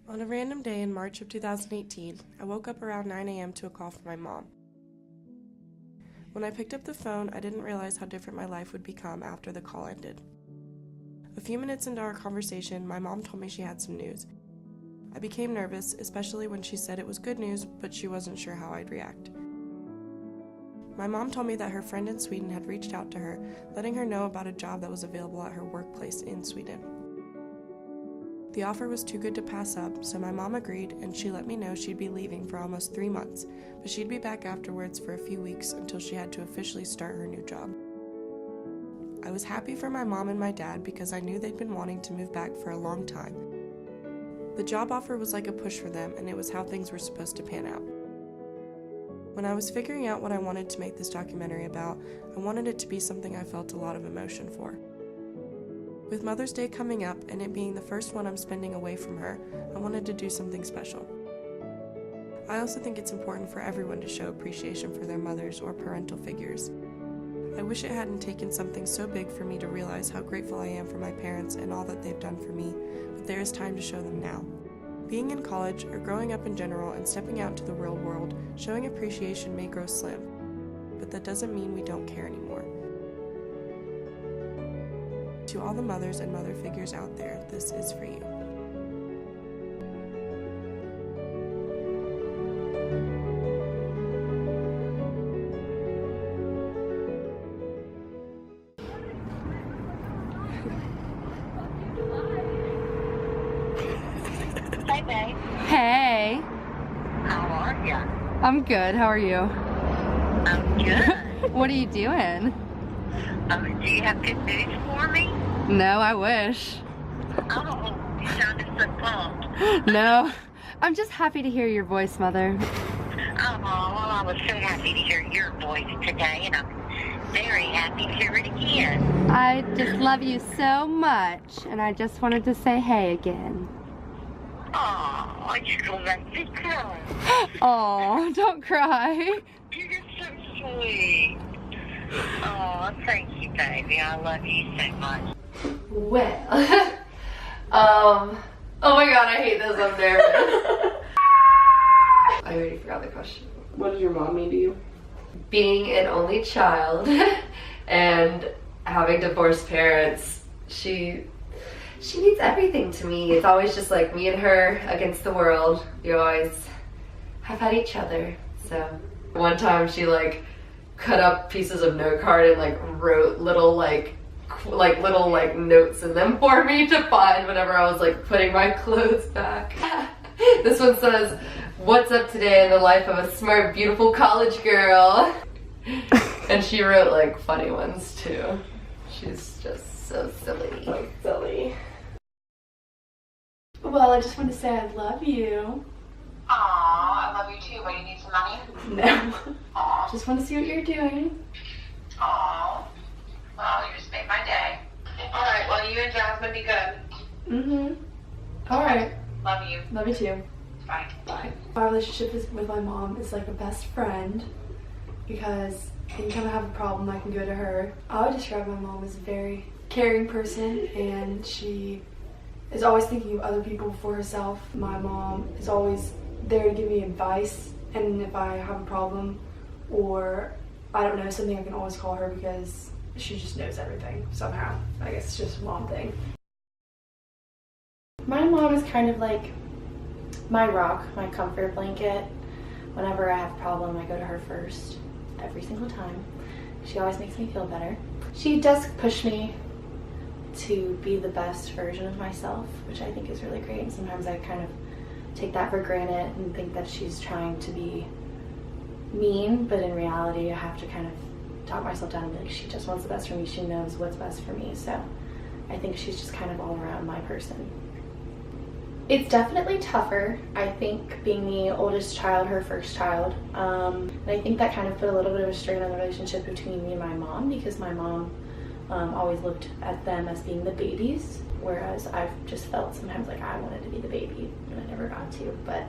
On a random day in March of 2018, I woke up around 9 a.m. to a call from my mom. When I picked up the phone, I didn't realize how different my life would become after the call ended. A few minutes into our conversation, my mom told me she had some news. I became nervous, especially when she said it was good news, but she wasn't sure how I'd react. My mom told me that her friend in Sweden had reached out to her, letting her know about a job that was available at her workplace in Sweden. The offer was too good to pass up, so my mom agreed, and she let me know she'd be leaving for almost 3 months, but she'd be back afterwards for a few weeks until she had to officially start her new job. I was happy for my mom and my dad because I knew they'd been wanting to move back for a long time. The job offer was like a push for them, and it was how things were supposed to pan out. When I was figuring out what I wanted to make this documentary about, I wanted it to be something I felt a lot of emotion for. With Mother's Day coming up and it being the first one I'm spending away from her, I wanted to do something special. I also think it's important for everyone to show appreciation for their mothers or parental figures. I wish it hadn't taken something so big for me to realize how grateful I am for my parents and all that they've done for me, but there is time to show them now. Being in college, or growing up in general and stepping out to the real world, showing appreciation may grow slim, but that doesn't mean we don't care anymore. To all the mothers and mother figures out there, this is for you. Hey, babe. Hey. How are ya? I'm good. How are you? I'm good. What are you doing? Do you have good news for me? No, I wish. Oh, you sounded so pumped. No. I'm just happy to hear your voice, Mother. Oh, well, I was so happy to hear your voice today, and I'm very happy to hear it again. I just love you so much, and I just wanted to say hey again. Oh, you're gonna make me cry. Oh, don't cry. You're so sweet. Oh, thank you, baby. I love you so much. Well, oh my god, I hate this. I'm nervous. I already forgot the question. What does your mom mean to you? Being an only child and having divorced parents, she means everything to me. It's always just like me and her against the world. We always have had each other. So one time she like cut up pieces of note card and like wrote little little notes in them for me to find whenever I was like putting my clothes back. This one says, "What's up today in the life of a smart, beautiful college girl?" And she wrote like funny ones too. She's just so silly. Like silly. Well, I just want to say I love you. Aw, I love you too, but you need some money? No. Aw. Just want to see what you're doing. Aw. Well, you just made my day. Alright, well, you and Jasmine be good. Mm-hmm. All right. Love you. Love you too. Bye. Bye. My relationship with my mom is like a best friend because anytime I have a problem, I can go to her. I would describe my mom as a very caring person, and she is always thinking of other people before herself. My mom is always there to give me advice, and if I have a problem or I don't know something, I can always call her because she just knows everything somehow. I guess it's just a mom thing. My mom is kind of like my rock, my comfort blanket. Whenever I have a problem, I go to her first, every single time. She always makes me feel better. She does push me to be the best version of myself, which I think is really great. And sometimes I kind of take that for granted and think that she's trying to be mean, but in reality I have to kind of talk myself down and be like, she just wants the best for me, she knows what's best for me. So I think she's just kind of all around my person. It's definitely tougher, I think, being the oldest child, her first child. And I think that kind of put a little bit of a strain on the relationship between me and my mom, because my mom always looked at them as being the babies, whereas I've just felt sometimes like I wanted to be the baby and I never got to. But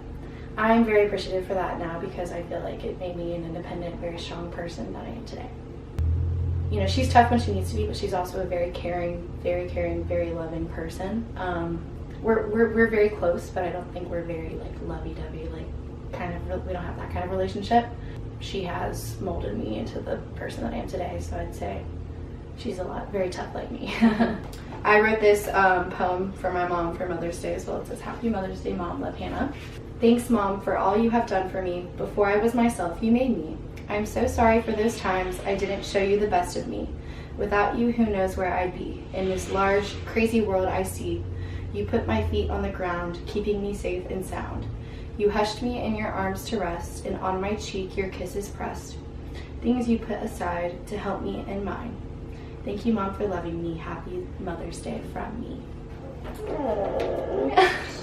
I'm very appreciative for that now because I feel like it made me an independent, very strong person that I am today. You know, she's tough when she needs to be, but she's also a very caring, very loving person. we're very close, but I don't think we're very like lovey-dovey, like we don't have that kind of relationship. She has molded me into the person that I am today, so I'd say she's very tough like me. I wrote this poem for my mom for Mother's Day as well. It says, Happy Mother's Day, Mom, love, Hannah. Thanks, Mom, for all you have done for me. Before I was myself, you made me. I'm so sorry for those times I didn't show you the best of me. Without you, who knows where I'd be. In this large, crazy world I see, you put my feet on the ground, keeping me safe and sound. You hushed me in your arms to rest, and on my cheek your kisses pressed. Things you put aside to help me in mine. Thank you, Mom, for loving me. Happy Mother's Day from me. Oh,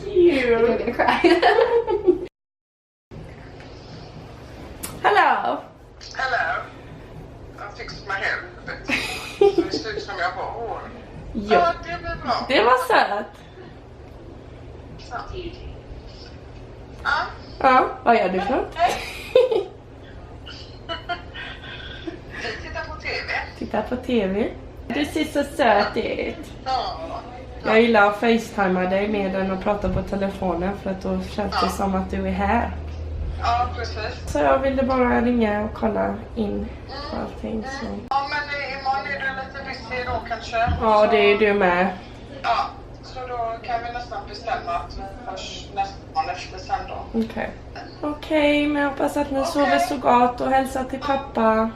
cute. I'm gonna cry. Hello! Hello. Jag fixade mig huvudet. Så det ser ut som jag har hår. Ja, det blir bra. det var sött. Så. Ja. Ja, vad gör du för något? Vi tittar på TV. Titta på TV. Du ser så söt ut. Ja. Jag gillar att facetima dig med den och prata på telefonen för att då känns det som att du är här. Ja, precis. Så jag ville bara ringa och kolla in på allting. Så. Ja, men imorgon är du lite busy då kanske. Ja, det är du med. Ja, så då kan vi nästan bestämma att vi hörs nästan efter sen då. Okej, men jag hoppas att ni sover så gott och hälsa till pappa.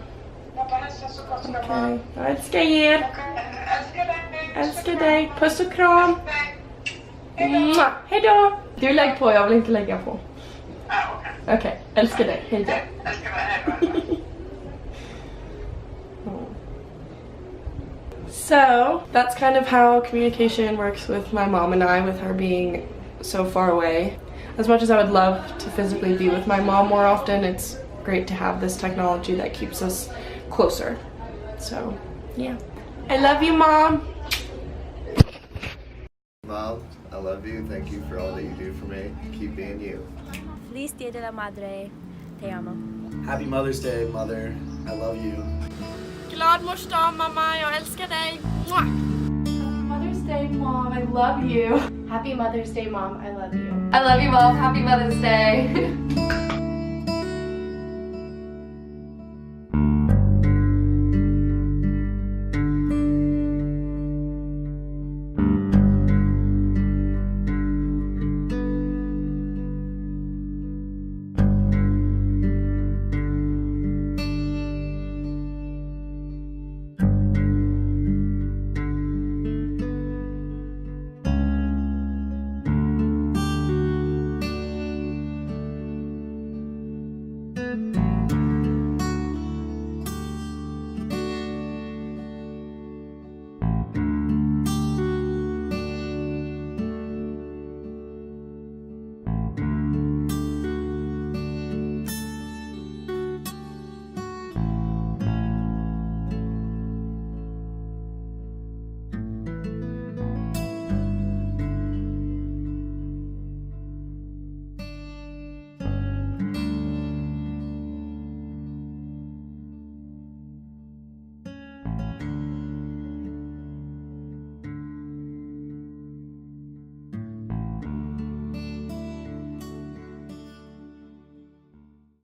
Pappa hälsar så gott ska Okej, man. jag älskar er. Älskar dig. Älskar dig. Puss och kram. Hej då. Du lägg på, jag vill inte lägga på. Ja, okej. Okej, älskar dig. Hej då. Älskar dig. Hej då. So that's kind of how communication works with my mom and I, with her being so far away. As much as I would love to physically be with my mom more often, it's great to have this technology that keeps us closer. So yeah, I love you, Mom. Mom, I love you. Thank you for all that you do for me. Keep being you. Feliz Dia de la Madre. Te amo. Happy Mother's Day, Mother. I love you. Glad mors dag, mamma. Jag älskar dig. Mwah! Mother's Day, Mom, I love you. Happy Mother's Day, Mom, I love you. I love you, Mom. Happy Mother's Day.